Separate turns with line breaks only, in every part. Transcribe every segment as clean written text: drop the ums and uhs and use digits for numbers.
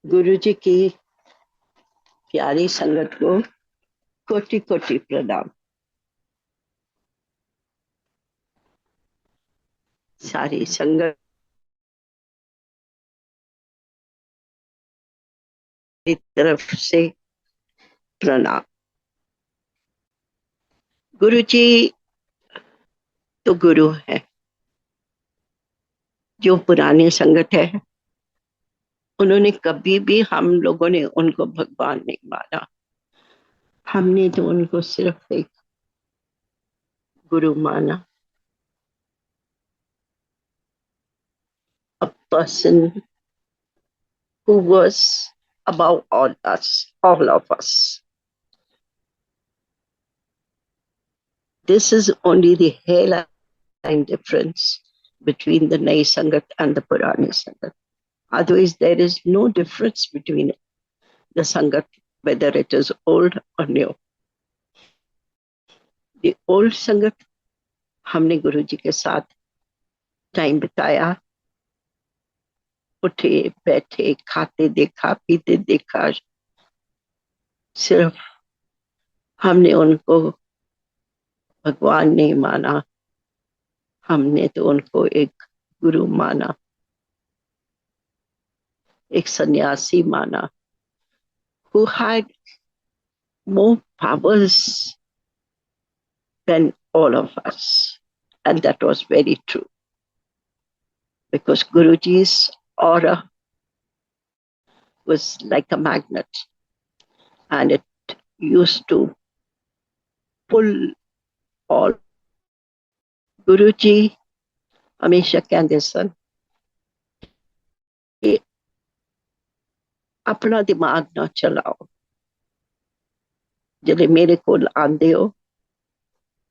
गुरु जी की प्यारी संगत को कोटि कोटि प्रणाम। सारी संगत की तरफ से प्रणाम। गुरु जी तो गुरु है। जो पुरानी संगत है, उन्होंने कभी भी हम लोगों ने उनको भगवान नहीं माना। हमने तो उनको सिर्फ एक गुरु माना, a person who was above all us, all of us. This is only the hairline difference between the Nai Sangat and the Purani Sangat. Otherwise, there is no difference between the Sangat, whether it is old or new. The old Sangat, हमने गुरु जी के साथ time बिताया, उठे बैठे खाते देखा पीते देखा। सिर्फ हमने उनको भगवान नहीं माना, हमने तो उनको एक गुरु माना, एक सन्यासी माना, who had more powers than all of us. And that was very true, because Guruji's aura was like a magnet, and it used to pull all. Guruji हमेशा कहते सन कि अपना दिमाग ना चलाओ, जब मेरे को आंदे हो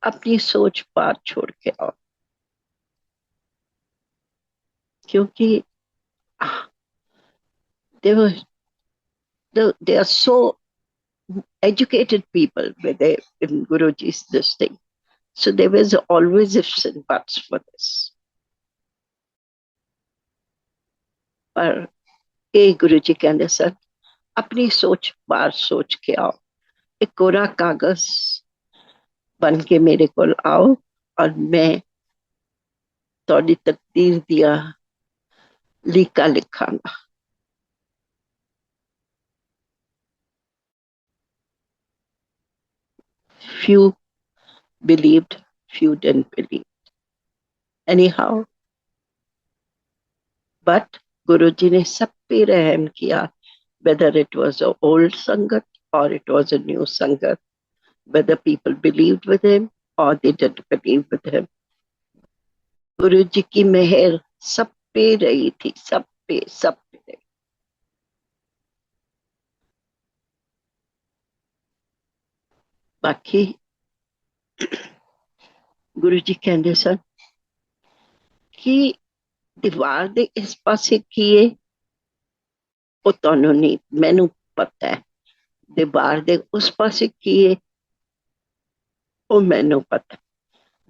अपनी सोच पार छोड़ के आओ। क्योंकि they were they are so educated people with they in Guruji's this thing. So there was always ifs and buts for this. पर एक गुरु जी कहते सर अपनी सोच बार सोच के आओ, एक कोरा कागज बन के मेरे को आओ और मैं थोड़ी तकदीर दिया लिखा लिखांगा। Few believed, few didn't believe. Anyhow, but Guruji ने सब पे रहम किया, whether it was an old Sangat or it was a new Sangat, whether people believed with him or they didn't believe with him. गुरु जी की मेहर सब पे रही थी, सब पे सब पे। बाकी गुरु जी कहते सन कि दीवार दे इस पासे किए वो ਤੁਹਾਨੂੰ नहीं, मैनू पता है। दीवार दे उस पासे किए वो मैनू पता है।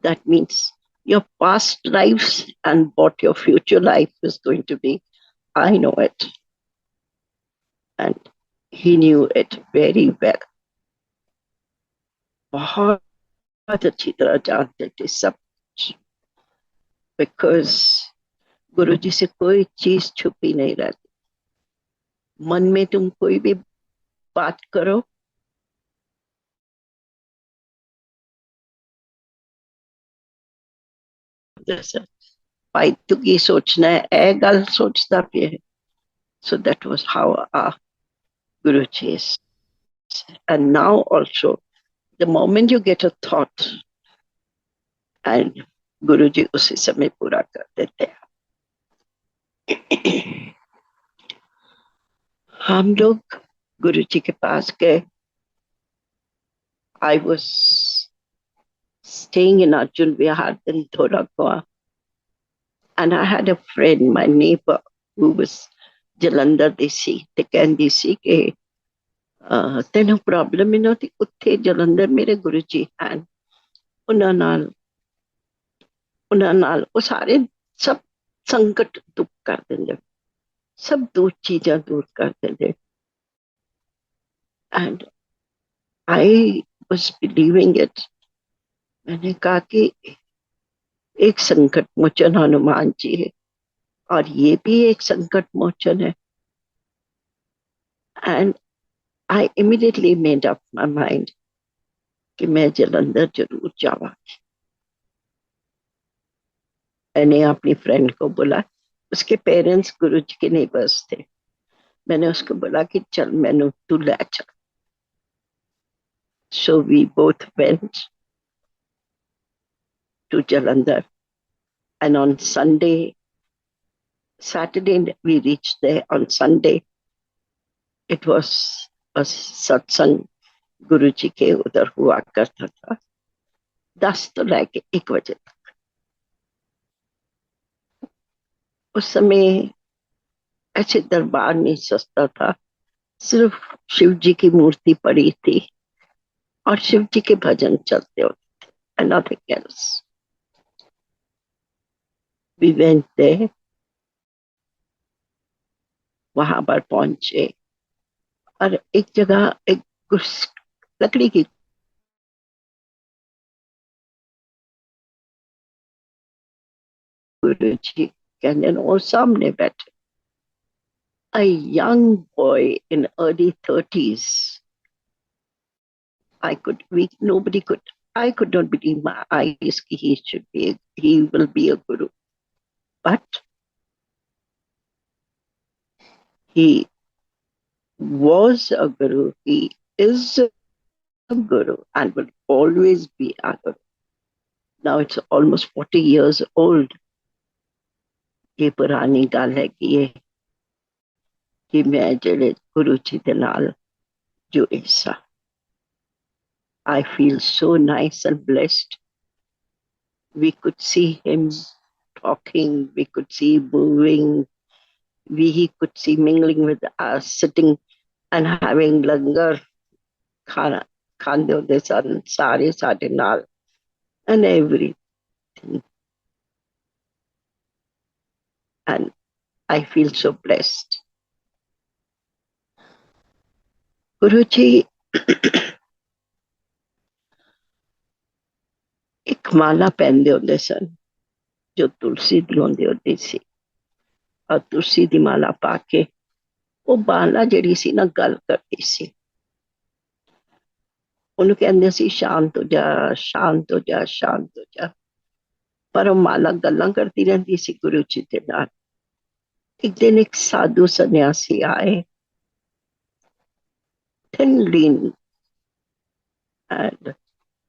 That means your past lives and what your future life is going to be, I know it. And he knew it very well. बहुत अच्छी तरह जानते थे सब कुछ, बिकॉज गुरु जी से कोई चीज छुपी नहीं रहती। मन में तुम कोई भी बात करो, जैसे भाई तू की सोचना है ए गल सोचता पे है। So that was how our Guruji is. And now also, the moment you get a thought, and Guruji उसी समय पूरा कर देते हैं। हम लोग गुरुजी के पास गए। I was staying in Arjun Vihar in Thorakwa, and I had a friend, my neighbor, who was Jalandhar Desi, ਤੇ ਕਹਿੰਦੀ ਸੀ ਕਿ ਤੈਨੂੰ ਪ੍ਰੋਬਲਮ ਹੀ ਨਹੀਂ ਉੱਥੇ ਜਲੰਧਰ ਮੇਰੇ ਗੁਰੂ ਜੀ ਹਨ, ਉਹਨਾਂ ਨਾਲ ਉਹ ਸਾਰੇ ਸਭ ਸੰਕਟ ਦੁੱਖ ਕਰ ਦਿੰਦੇ। सब दूर चीजें दूर करते थे। And I was believing it. मैंने कहा कि एक संकट मोचन हनुमान जी है और ये भी एक संकट मोचन है। And I immediately made up my mind कि मैं जलंधर जरूर जावा। मैंने अपनी फ्रेंड को बोला, उसके पेरेंट्स गुरु जी के नेबर्स थे। मैंने उसको बोला कि चल मैनू तू ले चल। So we both went to Jalandhar, and on Saturday we reached there. On Sunday it was a satsang गुरु जी के उधर हुआ करता था 10 तो लेके 1 बजे तक। उस समय ऐसे दरबार नहीं सस्ता था, सिर्फ शिव जी की मूर्ति पड़ी थी और शिव जी के भजन चलते होते थे, and nothing else. We went there, वहां पर पहुंचे और एक जगह एक लकड़ी की गुरु जी कहने और सामने बैठे a young boy in early 30s. Nobody could, I could not believe my eyes he will be a guru. But he was a guru, he is a guru and will always be a guru. Now it's almost 40 years old. ये पुरानी गल है कि मैं जेड़े गुरु जी दे नाल जुड़ी सा। I feel so nice and blessed. We could see him talking, we could see moving, he could see mingling with us, sitting and having langar khana, khande hunde san sare sade naal and everything. And I feel so blessed. Guruji एक माला पहनते होंगे सन जो तुलसी दी होंदी होती सी और तुलसी दी माला पाके वो माला ਜਿਹੜੀ ਸੀ ਨਾ ਗੱਲ ਕਰਦੀ ਸੀ। ਉਹਨੂੰ ਕਹਿੰਦੇ ਸੀ ਸ਼ਾਂਤ ਹੋ ਜਾ ਸ਼ਾਂਤ ਹੋ ਜਾ ਸ਼ਾਂਤ ਹੋ ਜਾ। ਪਰ ਉਹ ਮਾਲਾ ਗੱਲਾਂ ਕਰਦੀ ਰਹਿੰਦੀ ਸੀ ਗੁਰੂ ਜੀ ਦੇ ਨਾਲ। एक दिन एक साधु सन्यासी आए, thin, lean, and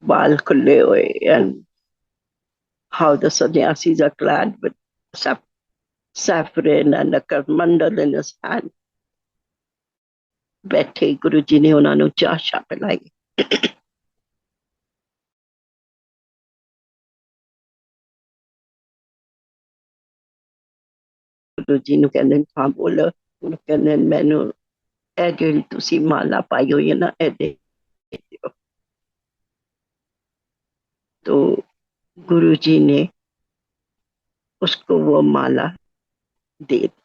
बाल खुले हुए, and how the sannyasis are clad with saffron and a mandal in his hand. बैठे गुरु जी ने उन्होंने चाह शाह पिलाई। गुरु जी ने कहने हाँ बोलो। कहने मैनू ਇਹ ਜਿਹੜੀ ਤੁਸੀਂ माला पाई हुई है ना ਇਹ दे दियो। तो गुरु जी ने उसको वो माला दे दी।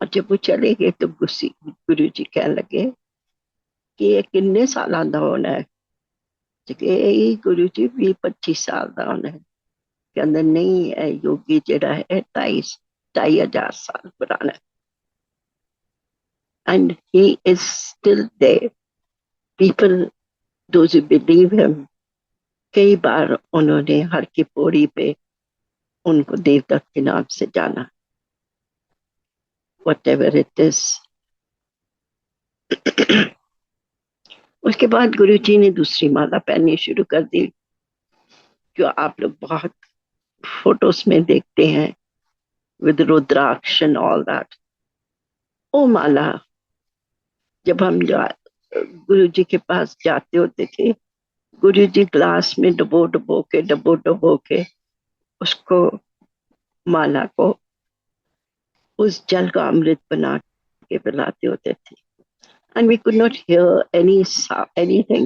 और जब वो चले गए तो गुरु जी कहने लगे कि ये किन्ने साल का होना है। गुरु जी 20-25 साल का होना है। कहते नहीं योगी जड़ा है 2,500 साल पुराना। And he is still there. People, those who believe him, कई बार उन्होंने हर की पौड़ी पे उनको देवता के नाम से जाना। Whatever it is. उसके बाद गुरु जी ने दूसरी माला पहननी शुरू कर दी, जो आप लोग बहुत फोटोज में देखते हैं, with rudraksha and all that. वो माला जब हम गुरु जी के पास जाते होते थे, गुरु जी ग्लास में डबो डबो के उसको माला को उस जल का अमृत बना के पिलाते होते थे। And we could not hear anything,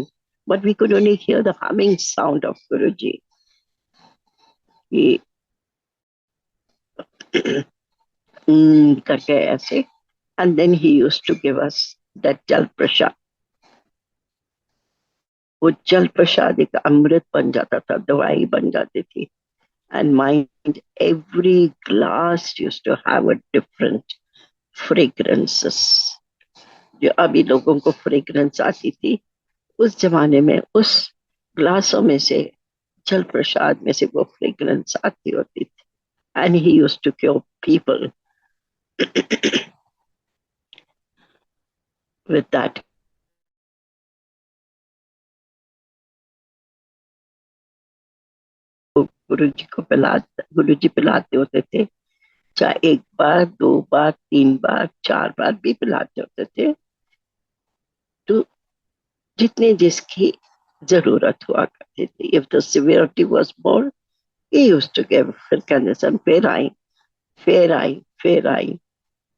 but we could only hear the humming sound of Guruji. He करके ऐसे, and then he used to give us that jal prasad. वो जल प्रसाद एक अमृत बन जाता था, दवाई बन जाती थी. And mind, every glass used to have a different fragrances. जो अभी लोगों को फ्रेग्रेंस आती थी, उस जमाने में उस ग्लासों में से, जल प्रसाद में से वो फ्रेग्रेंस आती होती थी. And he used to cure people with that. गुरु जी को गुरु जी पिलाते होते थे, चाहे एक बार, दो बार, तीन बार, चार बार भी पिलाते होते थे. तो जितने जिसकी जरूरत हुआ करती थी. If the severity was more, he used to give. फिर कहते सन फिर आई, फिर आई, फिर आई.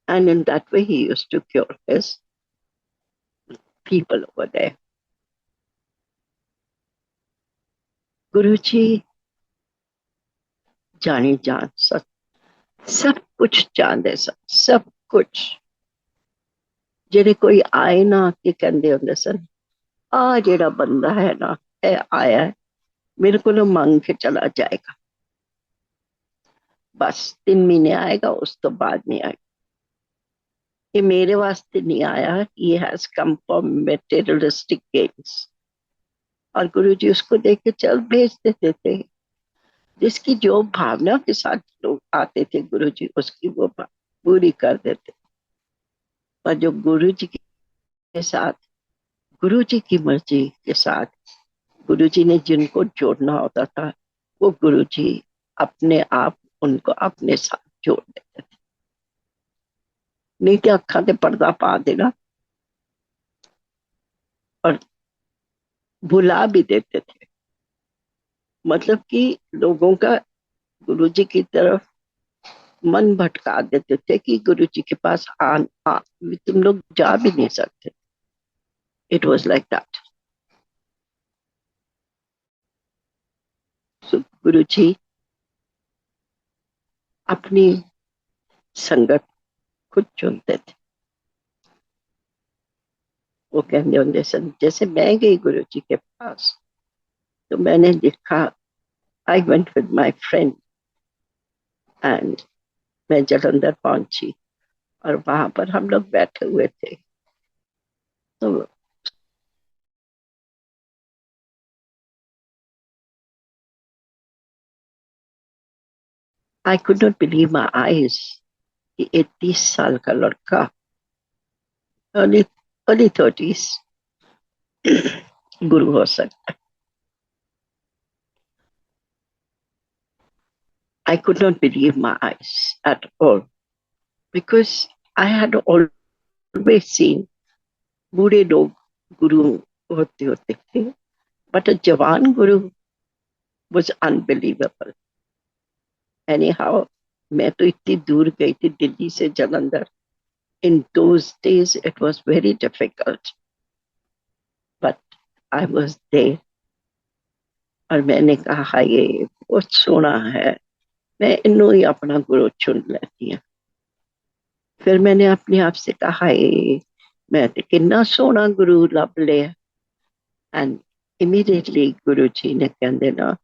And in that way he used to cure his people over there. गुरु जी जानी जान सब कुछ जानते सन, सब कुछ. जेडे कोई आए ना कि कहते होंगे सन, आ जेड़ा बंदा है ना, ए आया है, मेरे को मांग के चला जाएगा, बस 3 महीने आएगा, उस तो बाद नहीं आएगा. ये मेरे वास्ते नहीं आया, ये has come for materialistic gains. और गुरु जी उसको देख के चल भेज देते थे. जिसकी जो भावना के साथ लोग आते थे, गुरु जी उसकी वो पूरी कर देते. और जो गुरु जी के साथ, गुरु जी की मर्जी के साथ, गुरु जी ने जिनको जोड़ना होता था, वो गुरु जी अपने आप उनको अपने साथ जोड़ देते थे. नहीं तो अखा ते पर्दा पा देना और भुला भी देते थे. मतलब कि लोगों का गुरु जी की तरफ मन भटका देते थे कि गुरु जी के पास तुम लोग जा भी नहीं सकते. It was like that. So Guru ji अपनी संगत खुद चुनते थे. वो कहते होंगे सन, जैसे मैं गई गुरु जी के पास, तो मैंने देखा, I went with my friend, and मैं जलंधर पहुंची और वहां पर हम लोग बैठे हुए थे. तो I could not believe my eyes कि 30 साल का लड़का, अर्ली अर्ली 30s, गुरु हो सकता. I could not believe my eyes at all, because I had always seen बूढ़े लोग गुरु होते होते थे, but a जवान गुरु was unbelievable. Anyhow, मैं तो इतनी दूर गई थी, दिल्ली से Jalandhar. In those days it was very difficult, but I was there. और मैंने कहा ये बहुत सोना है, मैं इन्हों ही अपना गुरु चुन लेती हूँ. फिर मैंने अपने आप से कहा ये मैं तो कितना सोना गुरु लभ लिया. एंड इमीडिएटली गुरु जी ने कहते ना,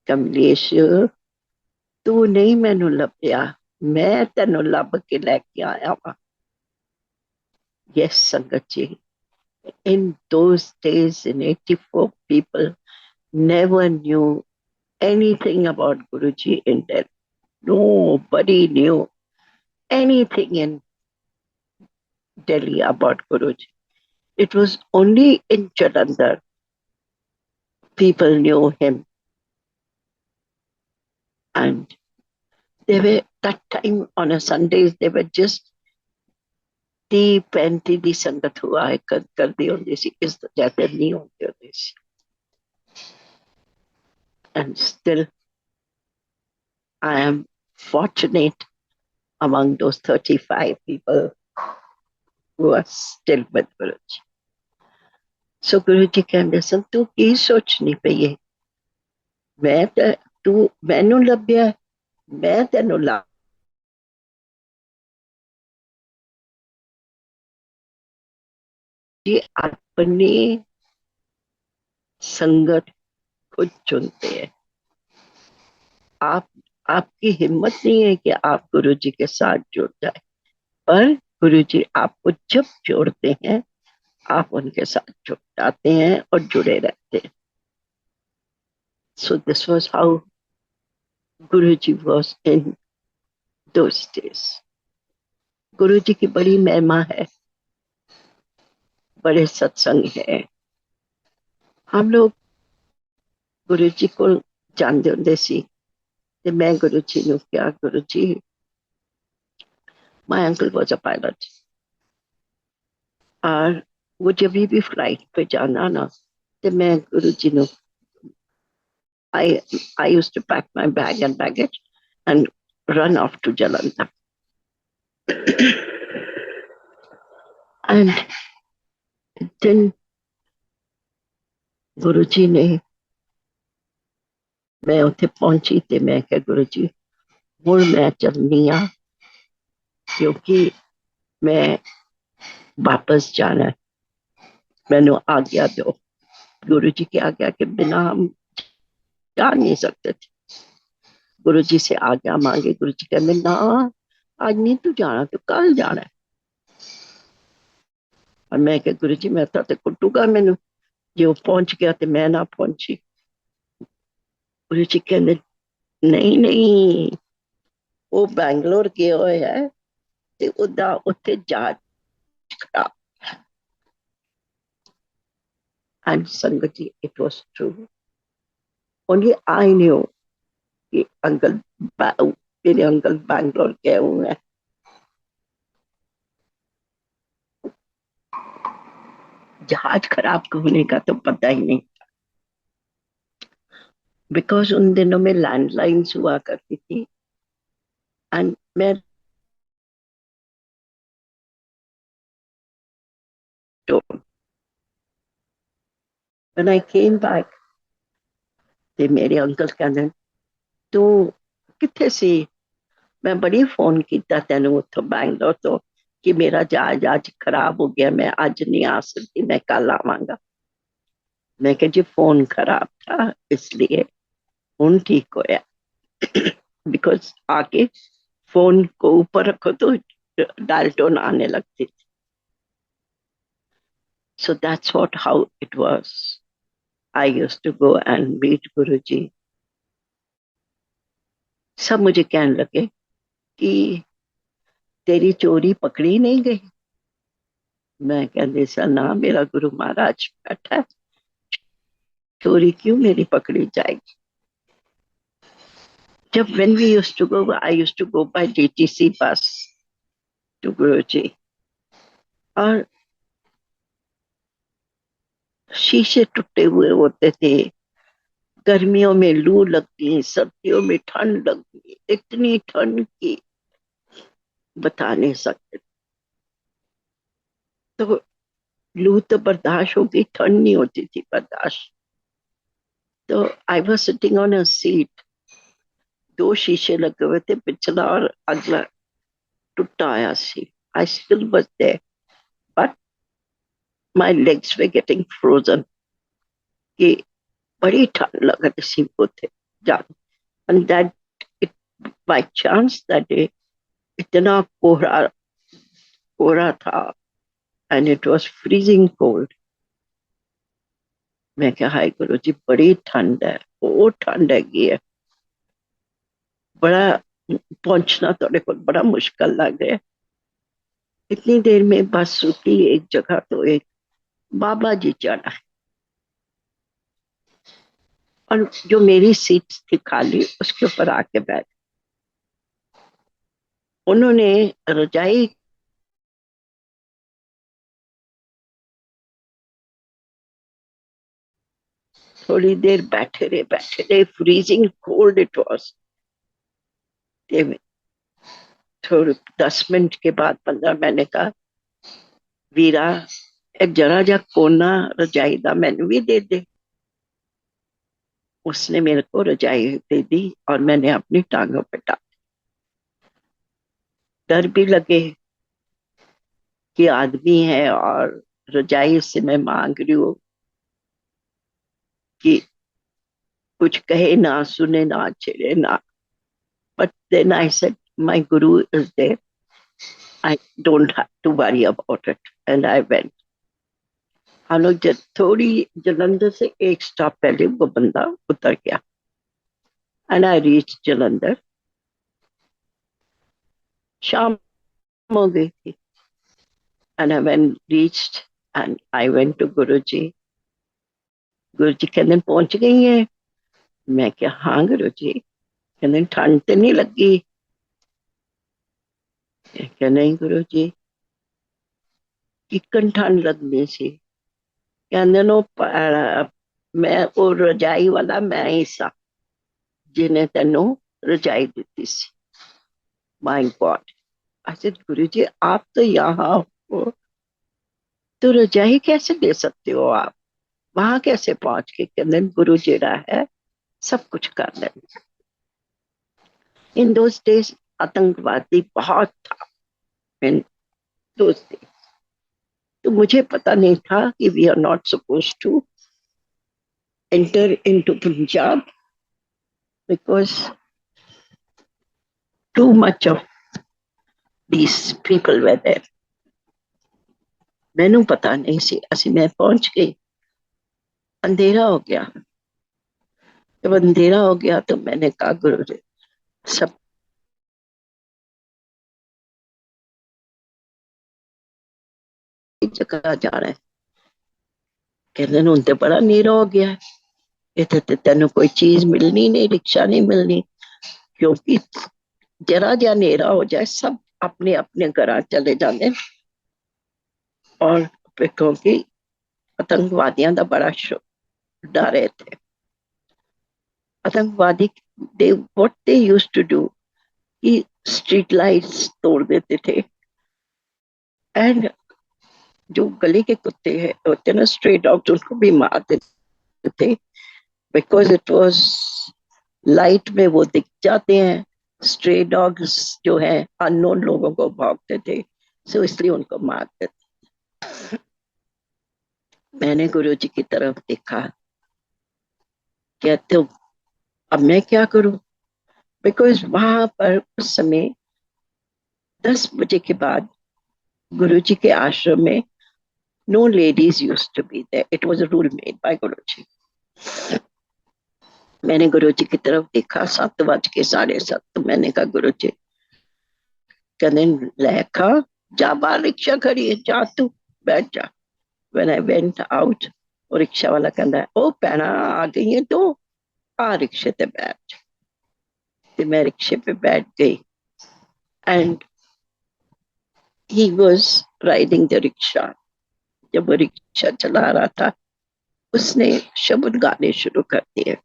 कमलेश तू नहीं मैनू लभया, मैं तेन लभ के लैके आया वा. यस संगत जी, in those days in 84, people never knew anything about Guruji in Delhi. Nobody knew anything in Delhi about Guruji. It was only in Jalandhar people knew him. And they were, that time on a Sundays, they were just 30-35 ਦੀ ਸੰਗਤ ਹੁਆ ਕਰਦੀ ਹੁੰਦੀ ਸੀ, ਇਸ ਤੋਂ ਜ਼ਿਆਦਾ ਨਹੀਂ ਹੁੰਦੇ ਹੁੰਦੇ ਸੀ. And still I am fortunate among those 35 people who are still with Guruji. So Guruji ਕਹਿੰਦੇ ਸਨ, ਤੂੰ ਕੀ ਸੋਚਣੀ ਪਈ ਹੈ, ਮੈਂ ਤਾਂ ਤੂੰ ਮੈਨੂੰ ਲੱਭਿਆ, मैं तेन ला जी अपनी संगत खुद चुनते हैं। आप आपकी हिम्मत नहीं है कि आप गुरु जी के साथ जुड़ जाए, पर गुरु जी आपको जब जोड़ते हैं आप उनके साथ जुड़ जाते हैं और जुड़े रहते हैं। So this was how Guru ji was in those days. गुरु जी की बड़ी महिमा है, बड़े सत्संग है। हम लोग गुरु जी को जानते होंगे सी ते मैं गुरु जी ने क्या, Guru ji my uncle was a pilot, और वो जब भी फ्लाइट पे जाना ना, तो मैं गुरु जी ने I I used to pack my bag and baggage and run off to Jalandhar. And then गुरु जी ने, मैं उत्थे पहुंची ते मैं क्या गुरु जी हुण मैं चलनी आ, क्योंकि मैं वापस जाना है, मैनू आज्ञा दो। गुरु जी की आज्ञा के बिना हम जा नहीं सकते थे। गुरु जी से आज्ञा मांगे, गुरु जी कहते ना आज नहीं तू जाना, तू कल जाना है। और मैं क्या गुरु जी मैं तो कुटूगा मैनू जे वो पहुंच गया तो मैं ना पहुंची। गुरु जी कहते नहीं नहीं, वो बैंगलोर गया होया है ते ओदा उत्थे जहाज खराब। And Sangat ji it was true, only I knew कि अंकल मेरे अंकल बैंगलोर गए हुए हैं। जहाज खराब होने का तो पता ही नहीं, बिकॉज उन दिनों में लैंडलाइंस हुआ करती थी। एंड मैं तो व्हेन आई केम बैक ते मेरे अंकल कहते तू किथे सी, मैं बड़ी फोन किया तेन उतो बैंगलोर तो कि मेरा जहाज आज खराब हो गया, मैं आज नहीं आ सकती, मैं कल आवांगा। मैं कहा जी फोन खराब था इसलिए, फोन ठीक होया। बिकॉज आके फोन को ऊपर रखो तो डायल टोन आने लगती थी। So that's what how it was. I used to go and meet Guruji. सब मुझे कहने लगे कि तेरी चोरी पकड़ी नहीं गई। मैं कहते सर ना, मेरा गुरु महाराज बैठा है, चोरी क्यों मेरी पकड़ी जाएगी। जब when we used to go, I used to go by DTC bus to Guruji, और शीशे टूटे हुए होते थे, गर्मियों में लू लगती, सर्दियों में ठंड लगती, इतनी ठंड की बता नहीं सकते। तो लू तो बर्दाश्त होगी, ठंड नहीं होती थी बर्दाश्त। तो I was sitting on a seat, दो शीशे लगे हुए थे, पिछला और अगला टूटा आया सी। I still was there, but my legs were getting frozen, कि बड़ी ठंड लग रही सी होते जान। And that it by chance that day इतना कोहरा कोहरा था, and it was freezing cold. मैं क्या हाय गुरु जी बड़ी ठंड है, वो ठंड है, बड़ा पहुंचना थोड़े को बड़ा मुश्किल लग रहा है। इतनी देर में बस रुकी एक जगह, तो एक बाबा जी चढ़ा, और जो मेरी सीट थी खाली उसके ऊपर आके बैठ। उन्होंने रजाई थोड़ी देर बैठे रहे, फ्रीजिंग कोल्ड इट वॉज। थोड़ी 10 मिनट के बाद 15 मैंने कहा वीरा एक जरा जा कोना रजाई दा मैनू भी दे दे। उसने मेरे को रजाई दे दी और मैंने अपनी टांगों पे डाल। डर भी लगे कि आदमी है और रजाई से मैं मांग रही हूँ कि कुछ कहे ना, सुने ना, छेड़े ना. But then I said, my guru is there. I don't have to worry about it. And I went. हम लोग जब थोड़ी जलंधर से एक स्टॉप पहले वो बंदा उतर गया. And I reach Jalandhar. शाम हो गई थी. And I when reached and I went to Guru ji. गुरु जी कहते पहुंच गई है. मैं क्या, हाँ गुरु जी. कहते ठंड तो नहीं लगी. मैं क्या, नहीं गुरु जी. किकन ठंड लगनी सी. कहते नो मैं वो रजाई वाला मैं ही सा जिन्हें तेनों रजाई दी सी. My god. I said Guru ji आप तो यहाँ हो तो रजाई कैसे दे सकते हो आप. वहां कैसे पहुंच के. कहते गुरु जेड़ा है सब कुछ कर लेंगे. इन दोज डेज आतंकवादी बहुत था. इन दोज डेज तो मुझे पता नहीं था कि we are not suppose to enter into Punjab because too much of these people were there. मैनू पता नहीं सी. असि मैं पहुंच गई. अंधेरा हो गया. जब अंधेरा हो गया तो मैंने कहा गुरु जी सब जगह जा रहे हैं. कहते हूं तो बड़ा नीरा हो गया है. इतने तो तेन कोई चीज मिलनी नहीं, रिक्शा नहीं मिलनी. क्योंकि जरा जा नेरा हो जाए सब अपने अपने घर चले जाते. और क्योंकि आतंकवादियों का बड़ा डर है थे. आतंकवादी they what they used to do कि स्ट्रीट लाइट्स तोड़ देते थे. एंड जो गली के कुत्ते हैं होते ना स्ट्रे डॉग्स उनको भी मार देते थे. बिकॉज इट वाज लाइट में वो दिख जाते हैं. स्ट्रे डॉग्स जो है अननोन लोगों को भौंकते थे. सो इसलिए उनको मारते थे. मैंने गुरु जी की तरफ देखा. कहते हो अब मैं क्या करूं. बिकॉज वहां पर उस समय 10 बजे के बाद गुरु जी के आश्रम में no ladies use to be there. It was a rule made by Guru ji. मैंने गुरु जी की तरफ देखा. 7:07. तो मैंने कहा गुरु जी. कहने लेखा जा बाहर रिक्शा खड़ी है जा तू बैठ जा. When I went out, वो रिक्शा वाला कहता ओ भैना आ गई है तो आ रिक्शे पे बैठ. तो मैं रिक्शे पे बैठ गई. And he was riding the rickshaw. जब वो रिक्शा चला रहा था उसने शब्द गाने शुरू कर दिए.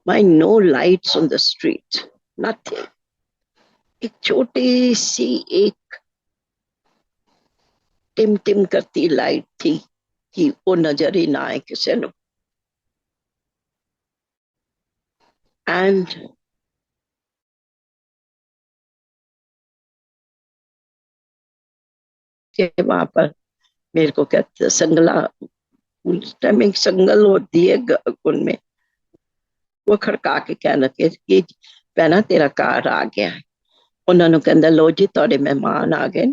My no lights on the street nothing. एक छोटी सी एक टिम टिम करती लाइट थी कि वो नजर ही ना आए किसी ने. एंड वहां पर मेरे को कहते संगला. उस टाइम एक संगल होती है उनमें. वो खड़का के कह लगे कि भैना तेरा कार आ गया है. उन्होंने कहता लो जी थोड़े मेहमान आ गए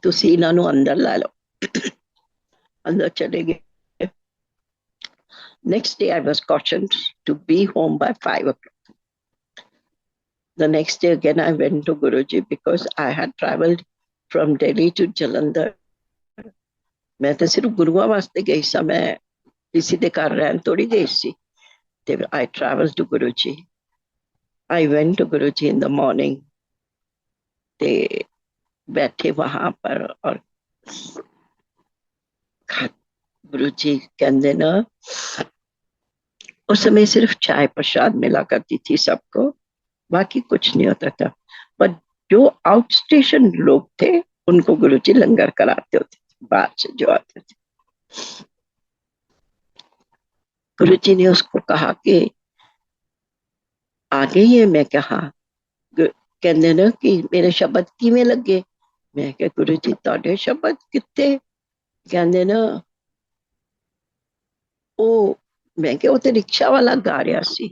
तुसी इन्हों अंदर ला लो. अंदर चले गए. Next day I was cautioned to be home by 5 o'clock. The next day again I went to Guruji because I had traveled from Delhi to Jalandhar. मैं तो सिर्फ गुरुआ वास्ते गई सा. मैं किसी के घर रहन थोड़ी गई सी. I traveled to Guruji. I went to Guruji in the morning. ते बैठे वहां पर और गुरुजी कहते ना उस समय सिर्फ चाय प्रसाद मिला करती थी सबको. बाकी कुछ नहीं होता था. पर जो आउट स्टेशन लोग थे उनको गुरुजी लंगर कराते होते थे बाहर से जो आते थे. गुरुजी ने उसको कहा कि आ गई है. मैं कहा कहते ना कि मेरे शब्द किवें लगे. मैं क्या गुरु जी तुहाडे शब्द कित्ते. कहते ना ਉਹ ਮੈਂ ਕਿਹਾ ਉਹ ਤੇ ਰਿਕਸ਼ਾ ਵਾਲਾ ਗਾ ਰਿਹਾ ਸੀ।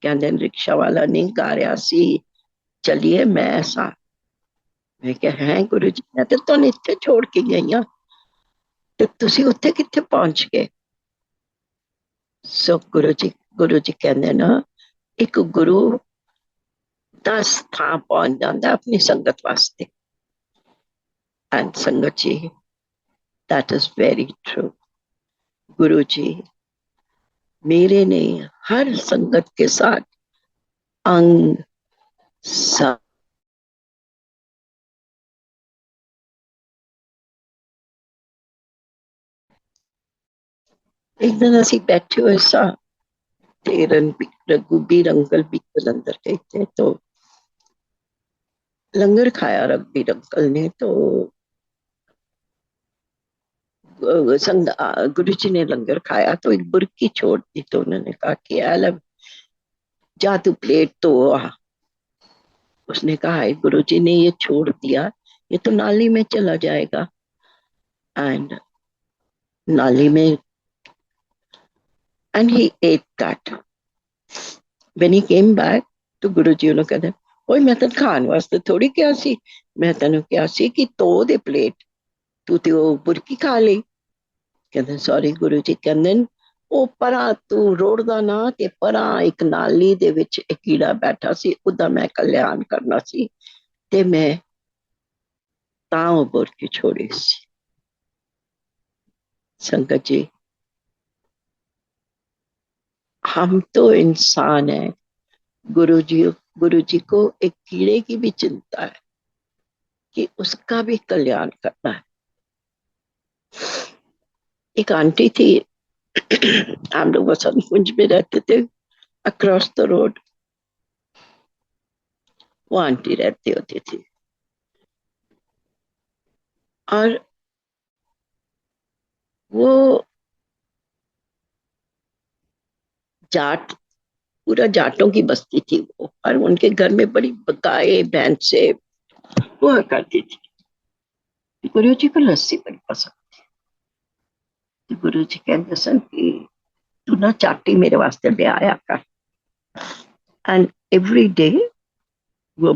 ਕਹਿੰਦੇ ਨੇ ਰਿਕਸ਼ਾ ਵਾਲਾ ਨਹੀਂ ਗਾ ਰਿਹਾ ਸੀ, ਚਲਿਏ ਮੈਂ ਸਾਂ। ਮੈਂ ਕਿਹਾ ਹੈ ਗੁਰੂ ਜੀ, ਮੈਂ ਤੇ ਤੁਹਾਨੂੰ ਇੱਥੇ ਛੋੜ ਕੇ ਗਈ ਹਾਂ, ਤੇ ਤੁਸੀਂ ਉੱਥੇ ਕਿੱਥੇ ਪਹੁੰਚ ਗਏ? ਸੋ ਗੁਰੂ ਜੀ ਕਹਿੰਦੇ ਨਾ, ਇੱਕ ਗੁਰੂ 10 ਥਾਂ ਪਹੁੰਚ ਜਾਂਦਾ ਆਪਣੀ ਸੰਗਤ ਵਾਸਤੇ। ਐਂਡ ਸੰਗਤ ਜੀ, दैट इज वेरी ट्रू। गुरु जी मेरे ने हर संगत के साथ अंग सा। एक दिन ਅਸੀਂ बैठे हुए सा, ਤੇ रघुबीर अंकल भी अंदर गए थे, तो लंगर खाया रघुबीर अंकल ने। तो गुरु जी ने लंगर खाया तो एक बुरकी छोड़ दी, तो उन्होंने कहा कि अलग जा तू प्लेट तो आ। उसने कहा है गुरु जी ने ये छोड़ दिया, ये तो नाली में चला जाएगा। एंड नाली में, and he at that. When he came back, तो गुरु जी ने कहते ओए मैं तेन खान वास्ते थोड़ी क्या सी, मैं तेन क्या सी कि तो दे प्लेट, तू तो वो बुरकी खा ली। कहते सॉरी गुरु जी। कहते ਉਹ ਪਰਾਂ ਤੂੰ ਰੋੜਦਾ ਨਾ, ਕਿ ਪਰਾਂ ਇੱਕ ਨਾਲੀ ਦੇ ਵਿੱਚ ਇੱਕ ਕੀੜਾ ਬੈਠਾ ਸੀ, ਉਹਦਾ ਮੈਂ ਕਲਿਆਣ ਕਰਨਾ ਸੀ, ਤੇ ਮੈਂ ਤਾਂ ਉਹ ਬੁਰਕੀ ਛੋੜੀ ਸੀ। संगत जी, हम तो इंसान है। गुरु जी गुरु जी को एक कीड़े की भी चिंता है कि उसका भी कल्याण करना है। एक आंटी थी, हम लोग वसंत कुंज में रहते थे, अक्रॉस द रोड वो आंटी रहती होती थी। और वो जाट, पूरा जाटों की बस्ती थी वो, और उनके घर में बड़ी गाय भैंसे हुआ करती थी। गुरु जी को लस्सी बड़ी पसंद थी। गुरु जी कहते सन कि तू ना चाटी मेरे वास्ते ले आया कर। एंड एवरी डे वो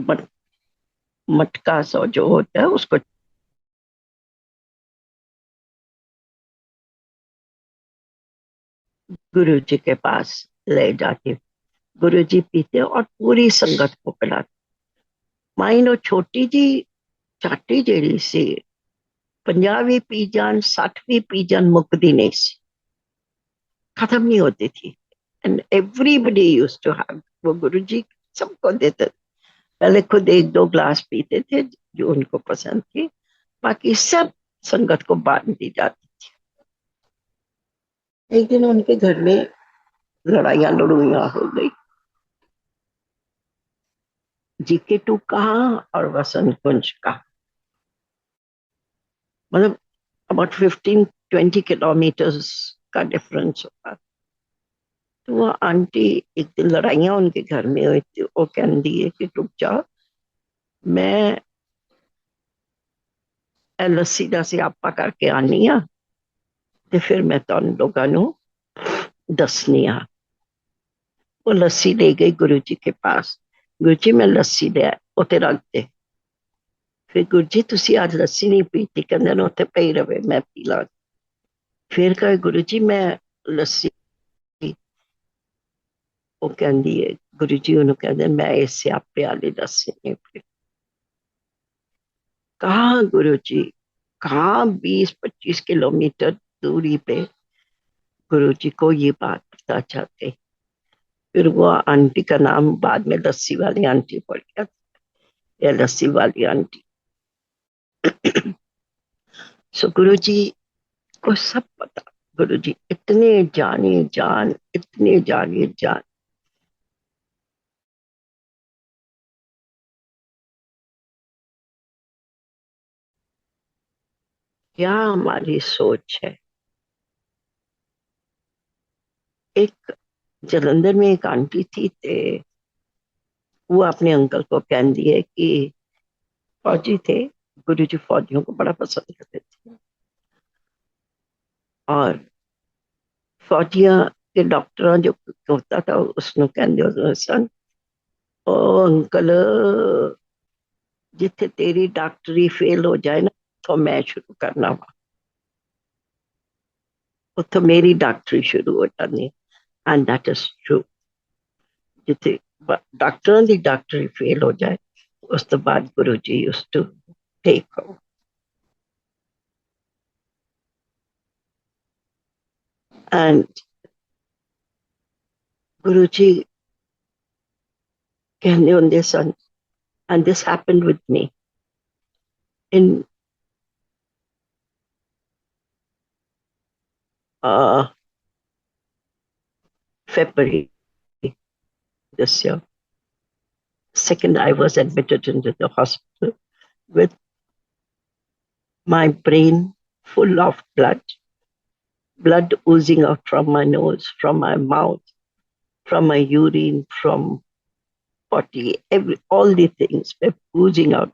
मटका सा जो होता है उसको गुरु जी के पास ले जाके गुरु जी पीते और पूरी संगत को पिलाते। माइंड छोटी जी चाटी जेड़ी सी 50 भी पी जान, 60 भी पी जान, मुकदी नहीं सी, खत्म नहीं होती थी। And everybody used to have, वो गुरु जी सबको देते। पहले खुद एक दो ग्लास पीते थे जो उनको पसंद थी, बाकी सब संगत को बांट दी जाती थी। एक दिन उनके घर में लड़ाइया लड़ुइया हो गई। जीके टू कहाँ और वसंत कुंज का, मतलब अबाउट 15-20 किलोमीटर्स का डिफरेंस होगा। तो वो आंटी, एक दिन लड़ाइयाँ उनके घर में हुई थी, वो कहती है कि रुक जाओ, मैं लस्सी का सियापा करके आनी आ, ते फिर मैं तुम लोगों को दसनी आ। वो लस्सी ले गई गुरु जी के पास। गुरु जी मैं लस्सी ले आया, उते रख दे। फिर गुरु जी तुसी आज लस्सी नहीं पीती? कहते ना उते पई रवे, मैं पी ला। फिर कहे गुरु जी मैं लस्सी, वो कहती है गुरु जी उन्होंने कहते मैं इस स्यापे वाली लस्सी नहीं पी। कहा गुरु जी, कहाँ 20-25 किलोमीटर दूरी पे गुरु जी को ये बात पता चलती। फिर वो आंटी का नाम बाद में लस्सी वाली आंटी पड़ गया, या लस्सी वाली आंटी। सो गुरु जी को सब पता। गुरु जी इतने जाने जान, इतने जाने जान। क्या हमारी सोच है। एक जलंधर में एक आंटी थी, ते वो अपने अंकल को कहती है कि फौजी थे, गुरु जी फौजियों को बड़ा पसंद करते थे। और फौजियां के डॉक्टर जो होता था उसने कहते सन ओ अंकल जिथे तेरी डॉक्टरी फेल हो जाए ना तो मैं शुरू करना वा उतो मेरी डॉक्टरी शुरू हो जानी एंड दैट इज ट्रू जिथे डॉक्टरों की डॉक्टरी फेल हो जाए उस तो बाद Guru ji used to take over and Guru ji कहने होंगे सन and this happened with me in February this year. Second, I was admitted into the hospital with my brain full of blood oozing out from my nose, from my mouth, from my urine, from potty, all the things were oozing out.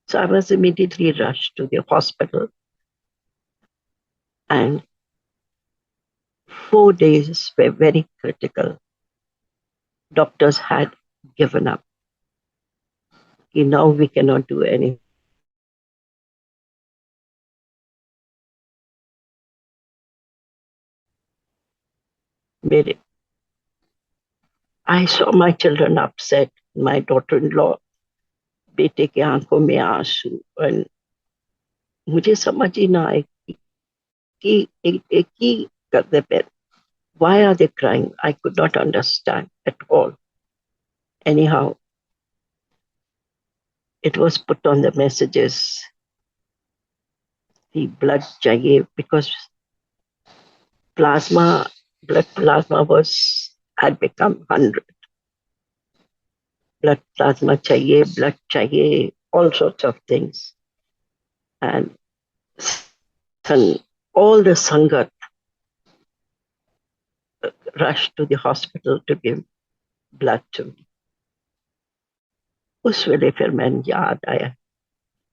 So I was immediately rushed to the hospital, and 4 days were very critical. Doctors had given up. Now we cannot do anything. I saw my children upset, my daughter-in-law, बेटे के आंखों में आंसू और मुझे समझ ही ना आए कि एक ही करते पे why are they crying? I could not understand at all. Anyhow, it was put on the messages, the blood चाहिए because blood plasma had become 100. Blood plasma चाहिए, all sorts of things. And all the Sangat rushed to the hospital to give blood to me. उस वेले फिर मैंने याद आया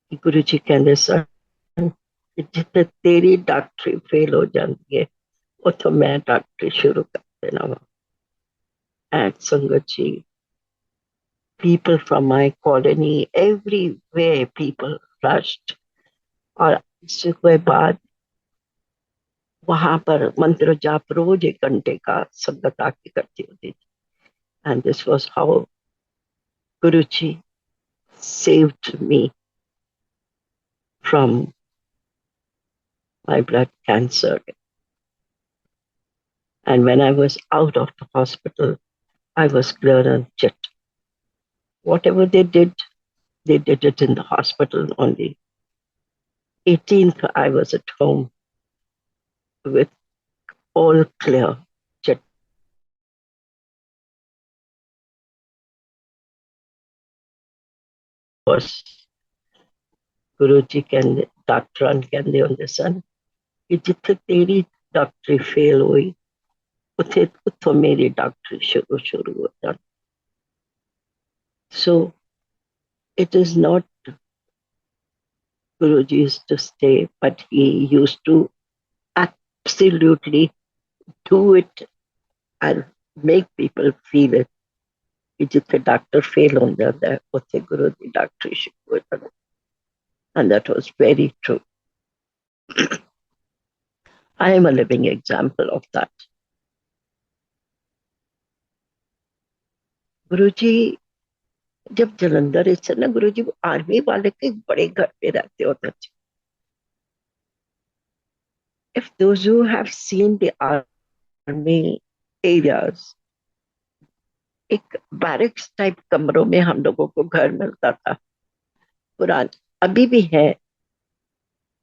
कि गुरु जी कहते सन जिथे तेरी डॉक्टरी फेल हो जाती है उतो मैं डॉक्टरी शुरू कर देना वा and Sangat ji people from my colony everywhere people rushed और इसके बाद वहां पर मंत्र जाप रोज 1 घंटे का संगत आके करती होती थी and this was how Guru ji saved me from my blood cancer. And when I was out of the hospital, I was clear and jet. Whatever they did it in the hospital only. 18th, I was at home with all clear. Jet was Guruji कहंदे डॉक्टरान कहंदे होंदे सन कि जिथे तेरी डॉक्टरी fail हुई उथे उथों मेरी डॉक्टरी शुरू हो जाती. So it is not Guruji used to stay, but he used to absolutely do it and make people feel it. कि जिथे डॉक्टर फेल हो जाता है उथे गुरु की डॉक्टरी शुरू हो जाती है. And that was very true. I am a living example of that. गुरुजी जब जलंधर से ना गुरुजी आर्मी वाले के बड़े घर पे रहते होते थे. If those who have seen the army areas, एक बैरिक्स टाइप कमरों में हम लोगों को घर मिलता था. पुरान अभी भी है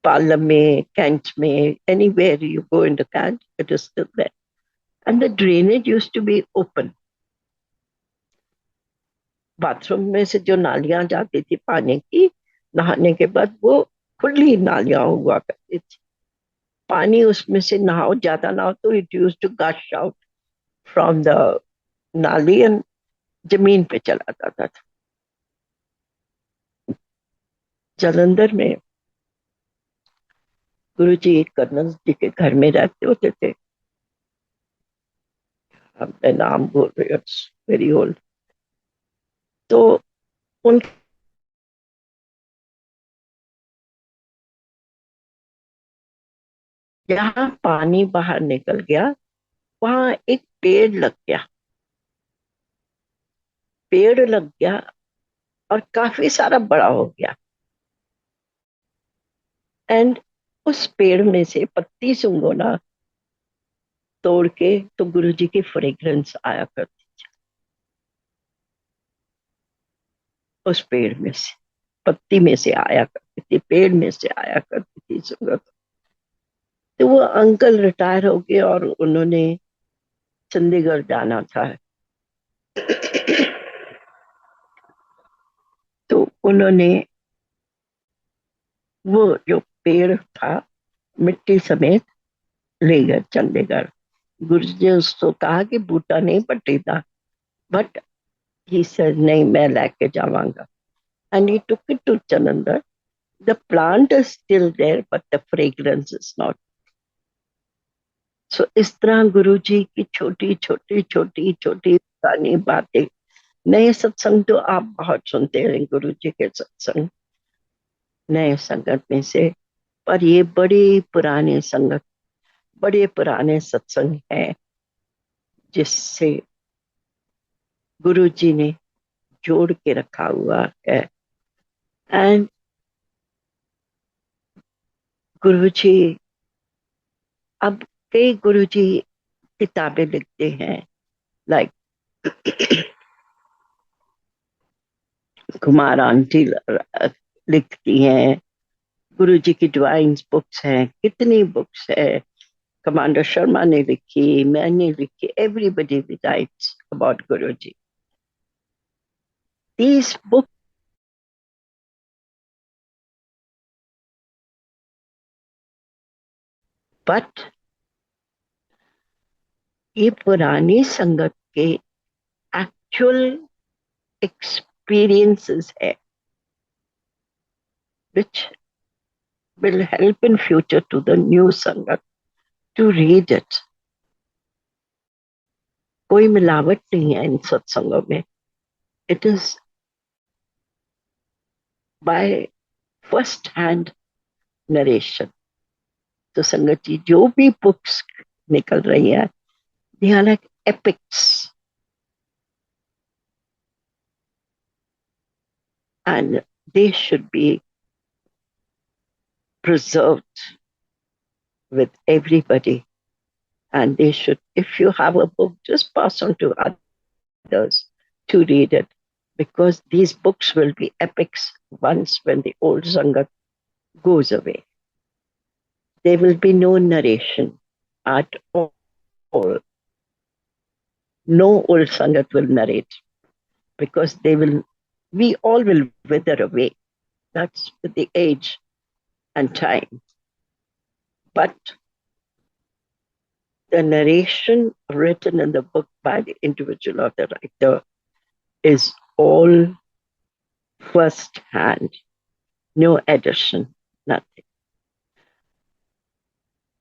पालम में कैंट में anywhere you go in the camp it is still there and the drainage used to be open. Bathroom में से जो नालियां जाती थी पानी की नहाने के बाद वो खुली नालियां हुआ करती थी. पानी उसमें से नहाओ ज्यादा ना हो तो it use to gush out from the नाली एंड जमीन पे चला जाता था. जालंधर में गुरु जी कर्नल जी के घर में रहते होते थे। अब मैं नाम बोल रही हूँ, वेरी ओल्ड। तो उन जहाँ पानी बाहर निकल गया, वहां एक पेड़ लग गया। पेड़ लग गया और काफी सारा बड़ा हो गया। एंड उस पेड़ में से पत्ती सुंगोना तोड़ के तो गुरु जी की फ्रेग्रेंस आया करती। उस पेड़ में से, पत्ती में से आया करती थी, पेड़ में से आया करती थी सुगंध। तो वो अंकल रिटायर हो गए और उन्होंने चंडीगढ़ जाना था। तो उन्होंने वो जो पेड़ था मिट्टी समेत ले गए चंडीगढ़। गुरु जी ने उसको कहा कि बूटा नहीं पटेगा, बट ही सेड नहीं, मैं लेके जाऊंगा। And he took it to Chandigarh. The plant is still there but the fragrance is not. So इस तरह गुरु जी की छोटी छोटी छोटी छोटी पुरानी बातें। नए सत्संग तो आप बहुत सुनते हैं, गुरु जी के सत्संग नए संगत में से। पर ये बड़ी पुरानी संगत, बड़े पुराने सत्संग है जिससे गुरु जी ने जोड़ के रखा हुआ है। एंड गुरु जी, अब कई गुरु जी किताबें लिखते हैं, लाइक कुमार आंटी लिखती हैं। गुरु जी की ड्राइंग्स बुक्स हैं, कितनी बुक्स है। कमांडर शर्मा ने लिखी, मैंने लिखी, everybody writes about Guru ji. These book, but ये पुरानी संगत के एक्चुअल experiences है, which will help in future to the new Sangat to read it. कोई मिलावट नहीं है इन सत्संगों में। It is by first hand narration. तो संगत जी जो भी बुक्स निकल रही है, they are like epics, and they should be preserved with everybody. And they should, if you have a book, just pass on to others to read it, because these books will be epics once when the old Sangat goes away. There will be no narration at all. No old Sangat will narrate, because we all will wither away. That's with the age and time. But the narration written in the book by the individual or the writer is all first hand, no addition, nothing.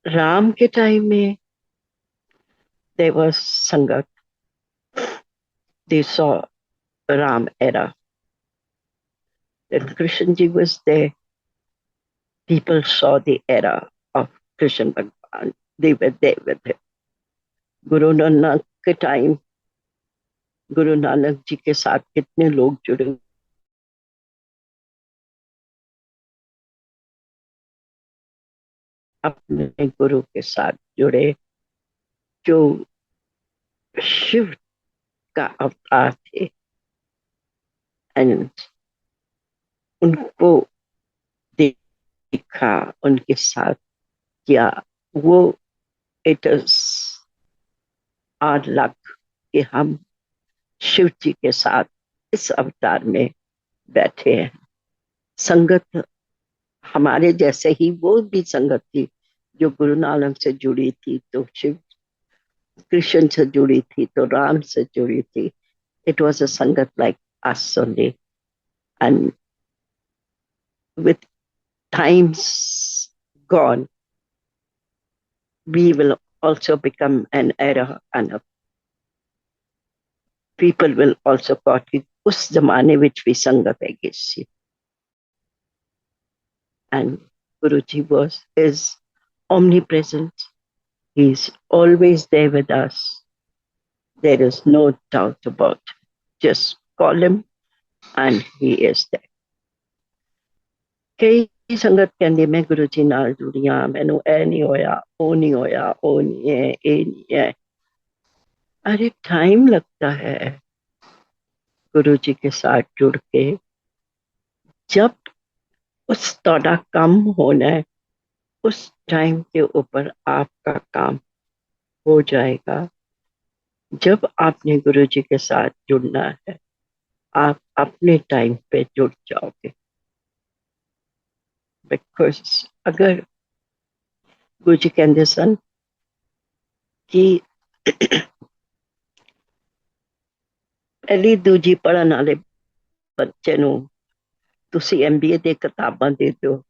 Ram ke time mein, there was Sangat. They saw Ram era. When Krishnji was there, people saw the era of Krishna Bhagwan. They were there with him. Guru Nanak के time, Guru Nanak ji के साथ कितने लोग जुड़े, अपने गुरु के साथ जुड़े, जो शिव का अवतार थे। एंड उनको देखा, उनके साथ किया। वो, इट इज आर लक कि हम शिव जी के साथ इस अवतार में बैठे हैं। संगत हमारे जैसे ही वो भी संगत थी, जो गुरु नानक से जुड़ी थी, तो शिव कृष्ण से जुड़ी थी, तो राम से जुड़ी थी। इट वॉज अ संगत like us only. And with times gone, we will also become an era and a people will also call कि उस जमाने विच भी संगत है सी. And Guruji is omnipresent. He's always there with us. There is no doubt about it. Just call him and he is there. कई संगत कहंदी मैं गुरु जी नाल जुड़ी हां मैनू ए नहीं होया ओ नहीं होया ओ नहीं है ए नहीं है. अरे टाइम लगता है गुरु जी के साथ जुड़ के. जब उस तोड़ा कम होना है उस टाइम के ऊपर आपका काम हो जाएगा. जब आपने गुरु जी के साथ जुड़ना है आप अपने टाइम पे जुड़ जाओगे. बिकॉज अगर गुरु जी कहते सन कि पहली दूजी पढ़न वाले बच्चे नू तुसी MBA दी किताबां दे दो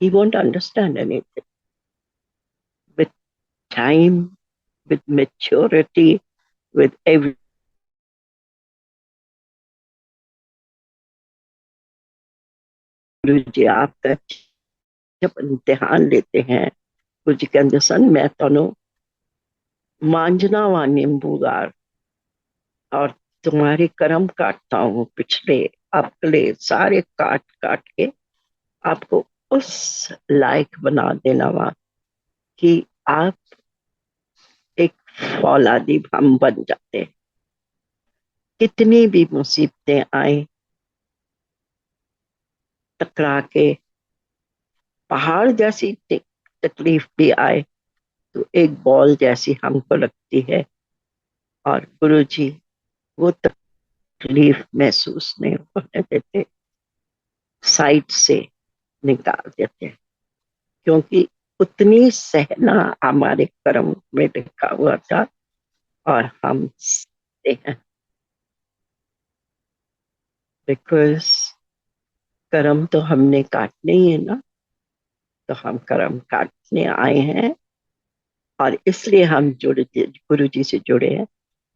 he won't understand anything. With time, with maturity, with every गुरु जी आपका जब इम्तिहान लेते हैं गुरु जी कहते सन मैं तुहानू मांझना वा नींबूदार और तुम्हारे कर्म काटता हूँ पिछले अगले सारे काट काट के आपको उस लायक बना देना वा कि आप एक फौलादी हम बन जाते. कितनी भी मुसीबतें आए टकरा के पहाड़ जैसी तकलीफ भी आए तो एक बॉल जैसी हमको लगती है और गुरु जी वो तकलीफ महसूस नहीं होने देते. साइड से निकाल देते हैं क्योंकि उतनी सहना हमारे कर्म में लिखा हुआ था और हम सहते हैं. बिकॉज कर्म तो हमने काटने ही है ना. तो हम कर्म काटने आए हैं और इसलिए हम गुरु जी से जुड़े हैं.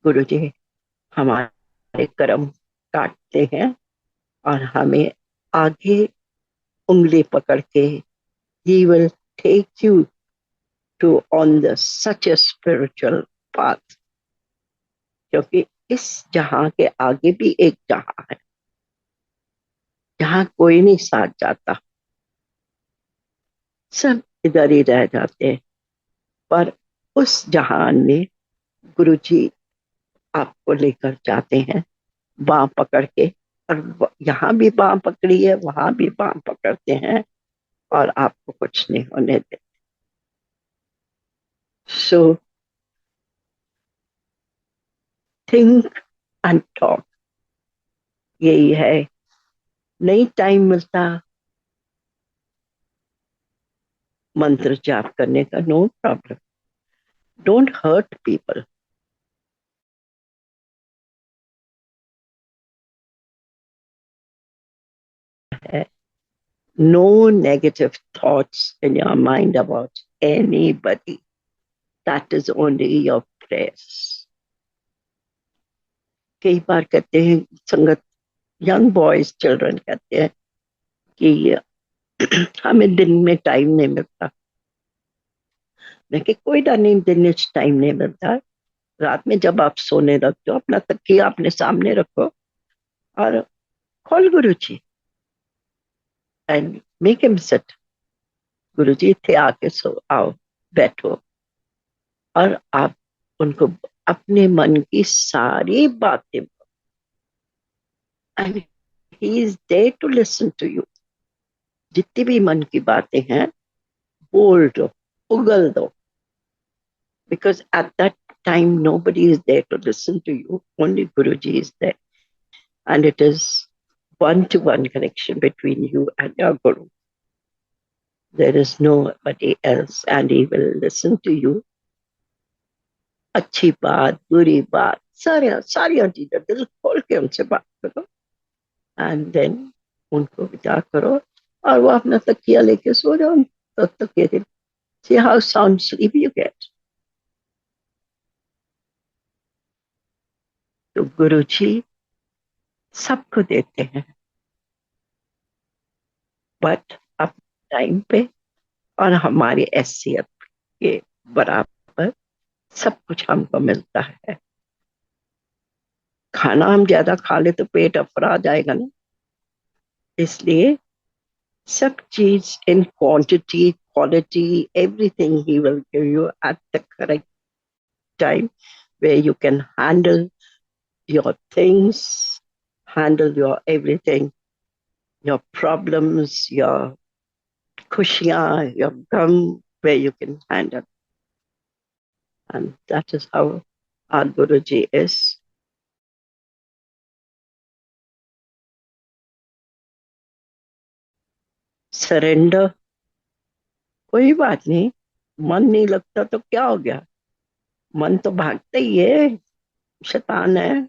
गुरु जी हमारे कर्म काटते हैं और हमें आगे उंगली पकड़ के he will take you to on the such a spiritual path. क्योंकि इस जहां के आगे भी एक जहां है जहां कोई नहीं साथ जाता. सब इधर ही रह जाते हैं. पर उस जहान में गुरु जी आपको लेकर जाते हैं बांह पकड़ के. और यहाँ भी बांह पकड़ी है वहां भी बांह पकड़ते हैं और आपको कुछ नहीं होने देते. सो थिंक एंड टॉक यही है. नहीं टाइम मिलता मंत्र जाप करने का no problem. Don't hurt people. No negative thoughts in your mind about anybody. That is only your prayers. कई बार कहते हैं संगत यंग बॉयज चिल्ड्रन कहते हैं कि हमें दिन में टाइम नहीं मिलता. मैं कि कोई नहीं दिन में टाइम नहीं मिलता. रात में जब आप सोने लगते हो अपना तकिया अपने सामने रखो और call Guru ji and make him seat. गुरु जी थे आके सो आओ बैठो और आप उनको अपने मन की सारी बातें and he is there to listen to you. जितनी भी मन की बातें हैं बोल दो उगल दो. Because at that time nobody is there to listen to you, only Guruji is there, and it is one-to-one connection between you and your Guru. There is nobody else and he will listen to you. अच्छी बात बुरी बात सारी सारी चीजें दिल खोल के उनसे बात करो एंड देन उनको विदा करो और वो अपना तकिया लेके सो जाओ. तो तकिया See how sound sleep you get. तो गुरु जी सबको देते हैं, बट अपने टाइम पे और हमारी हैसियत के बराबर सब कुछ हमको मिलता है। खाना हम ज्यादा खा ले तो पेट अफरा जाएगा ना, इसलिए सब चीज in quantity quality everything he will give you at the correct time where you can handle your things, handle your everything, your problems, your khushiyan, your gum, where you can handle. And that is how our Guruji is. Surrender, कोई बात नहीं, मन नहीं लगता तो क्या हो गया, मन तो भागता ही है, शैतान है,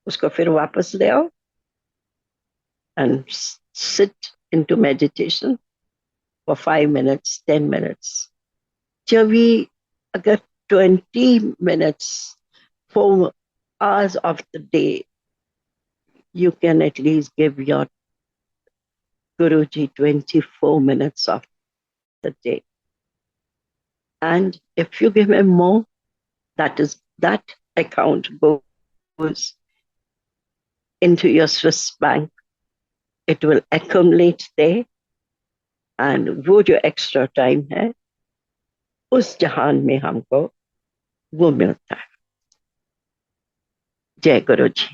उसको फिर वापस ले आओ and sit into meditation for 5 minutes, 10 minutes. जब भी अगर 20 minutes, 4 hours of the day, you can at least give your Guruji 24 minutes of the day. And if you give him more, that account goes into your Swiss bank. It will accumulate there, and वो जो extra time है उस जहान में हमको वो मिलता है। जय गुरु जी।